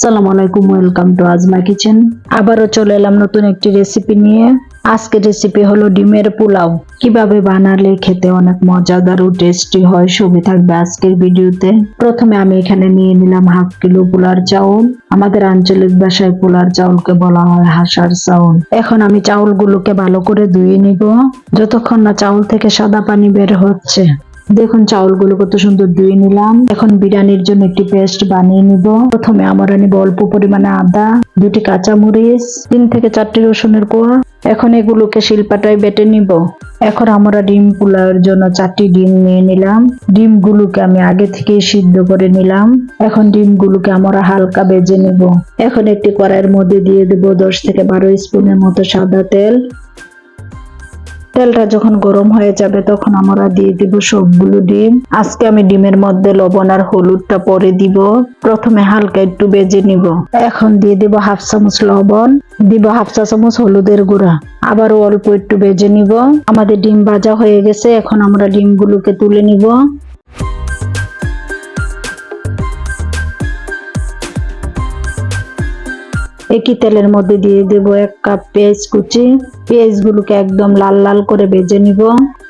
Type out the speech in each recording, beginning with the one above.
আসসালামু আলাইকুম, welcome to asthma kitchen. আবারও চলে এলাম নতুন একটি রেসিপি নিয়ে। আজকের রেসিপি হলো ডিমের পোলাও। কিভাবে বানালে খেতে অনেক মজাদার ও টেস্টি হয় সবই থাকবে আজকের ভিডিওতে। প্রথমে আমি এখানে নিয়ে নিলাম 1/2 কিলো পোলার চাউল। আমাদের আঞ্চলিক ভাষায় পোলার চাউলকে বলা হয় হাঁসার চাউল। এখন আমি চাউলগুলোকে ভালো করে ধুয়ে নিব যতক্ষণ না চাউল থেকে সাদা পানি বের হচ্ছে। দেখুন চাউলগুলো কত সুন্দর ধুয়ে নিলাম। এখন বিরিয়ানির জন্য একটি পেস্ট বানিয়ে নিব। প্রথমে আমরা নিব অল্প পরিমাণে আদা, 2টি কাঁচামরিচ, 3 থেকে 4টি রসুনের কোয়া। এখন এগুলোকে শিলপাটায় বেটে নিব। এখন আমরা ডিম পোলাওয়ের জন্য 4টি ডিম নিয়ে নিলাম। ডিমগুলোকে আমি আগে থেকে সিদ্ধ করে নিলাম। এখন ডিমগুলোকে আমরা হালকা ভেজে নিব। এখন একটি কড়াইয়ের মধ্যে দিয়ে দেব 10 থেকে 12 স্পুনের মতো সাদা তেল। তেলটা যখন গরম হয়ে যাবে তখন আমরা দিয়ে দিব সবগুলো ডিম। আজকে আমি ডিমের মধ্যে লবণ আর হলুদটা পরে দিব। প্রথমে হালকা একটু ভেজে নিব। এখন দিয়ে দিব 1/2 চামচ লবণ, দিব 1/2 চা চামচ হলুদের গুঁড়া। আবারও অল্প একটু ভেজে নিব। আমাদের ডিম ভাজা হয়ে গেছে। এখন আমরা ডিমগুলোকে তুলে নিব। একই তেলের মধ্যে দিয়ে দেব 1 কাপ পেঁয়াজ কুচি। পেঁয়াজগুলোকে একদম লাল লাল করে ভেজে নিব।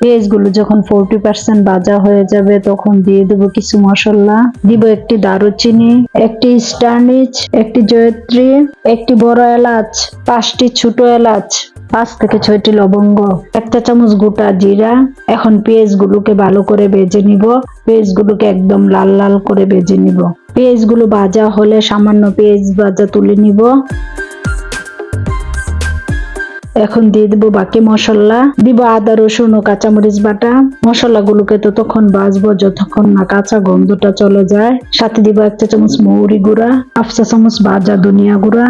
পেঁয়াজগুলো যখন 40% ভাজা হয়ে যাবে তখন দিয়ে দেব কিছু মশলা। দিব একটি দারুচিনি, একটি স্টারনিচ, একটি জয়ত্রী, একটি বড় এলাচ, 5টি ছোট এলাচ, 5 থেকে 6টি লবঙ্গ, 1 চা চামচ গোটা জিরা। এখন পেঁয়াজগুলোকে ভালো করে ভেজে নিব। পেঁয়াজগুলোকে একদম লাল লাল করে ভেজে নিব। পেঁয়াজগুলো ভাজা হলে সামান্য পেঁয়াজ ভাজা তুলে নিব। এখন দিয়ে দেব বাকি মশলা। দিব আদা, রসুন ও কাঁচামরিচ বাটা। মশলাগুলোকে ততক্ষণ ভাজবো যতক্ষণ না কাঁচা গন্ধটা চলে যায়। সাথে দিব 1 চা চামচ মৌরি গুঁড়া, 1/2 চা চামচ ভাজা ধনিয়া গুঁড়া,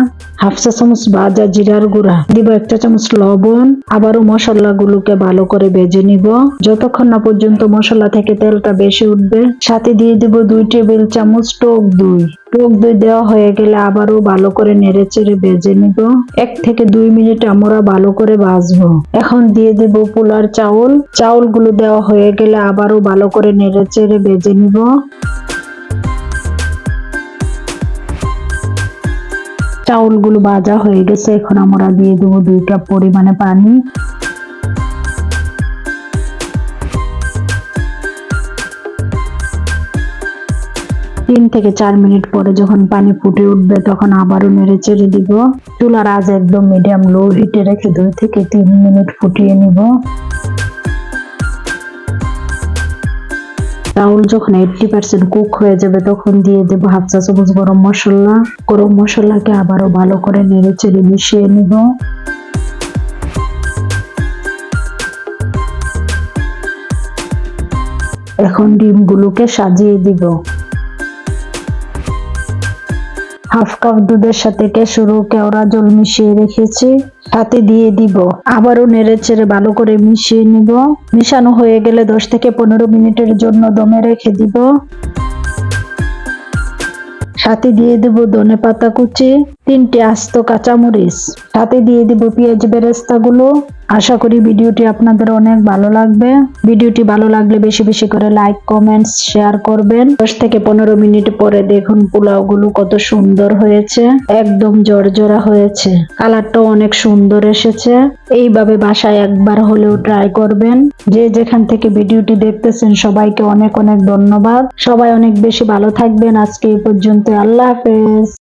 1/2 চা চামচ ভাজা জিরার গুঁড়া। দিব 1 চা চামচ লবণ। আবারও মশলাগুলোকে ভালো করে ভেজে নিব যতক্ষণ না পর্যন্ত মশলা থেকে তেলটা বেশি উঠবে। সাথে দিয়ে দিব 2 টেবিল চামচ টক দই। টক দই দেওয়া হয়ে গেলে আবারও ভালো করে নেড়েচেড়ে ভেজে নিব। 1 থেকে 2 মিনিট আমরা ভালো করে ভাজবো। এখন দিয়ে দেব পোলার চাউল। চাউলগুলো দেওয়া হয়ে গেলে আবারও ভালো করে নেড়েচেড়ে ভেজে নিব। চাউলগুলো ভাজা হয়ে গেছে। এখন আমরা দিয়ে দেব 2 কাপ পরিমাণে পানি। তিন থেকে 4 মিনিট পরে যখন পানি ফুটে উঠবে তখন আবারও নেড়ে চেড়ে দিব। চুলার আঁচ একদম মিডিয়াম লো হিটে রেখে 2 থেকে 3 মিনিট ফুটিয়ে নিব। চাউল যখন 80% কুক হয়ে যাবে তখন দিয়ে দেব 1/2 চা চামচ গরম মশলা। গরম মশলাকে আবারও ভালো করে নেড়ে চেড়ে মিশিয়ে নিব। এখন ডিমগুলোকে সাজিয়ে দিব। 1/2 কাপ দুধের সাথে কেশর ও কেওড়া জল মিশিয়ে রেখেছি, সাথে দিয়ে দিব। আবারও নেড়ে চেড়ে ভালো করে মিশিয়ে নিব। মিশানো হয়ে গেলে 10 থেকে 15 মিনিটের জন্য দমে রেখে দিব। সাথে দিয়ে দেব ধনেপাতা কুচি, 3টি আস্ত কাঁচামরিচ, সাথে দিয়ে দিব পেঁয়াজ বেরেস্তাগুলো। আশা করি ভিডিওটি আপনাদের অনেক ভালো লাগবে। ভিডিওটি ভালো লাগলে বেশি বেশি করে লাইক, কমেন্টস, শেয়ার করবেন। 10 থেকে 15 মিনিট পরে দেখুন পোলাওগুলো কত সুন্দর হয়েছে, একদম জর্জরা হয়েছে। কালারটাও অনেক সুন্দর এসেছে। এইভাবে বাসায় একবার হলেও ট্রাই করবেন। যে যেখান থেকে ভিডিওটি দেখতেছেন সবাইকে অনেক অনেক ধন্যবাদ। সবাই অনেক বেশি ভালো থাকবেন। আজকে এই পর্যন্ত। আল্লাহ হাফেজ।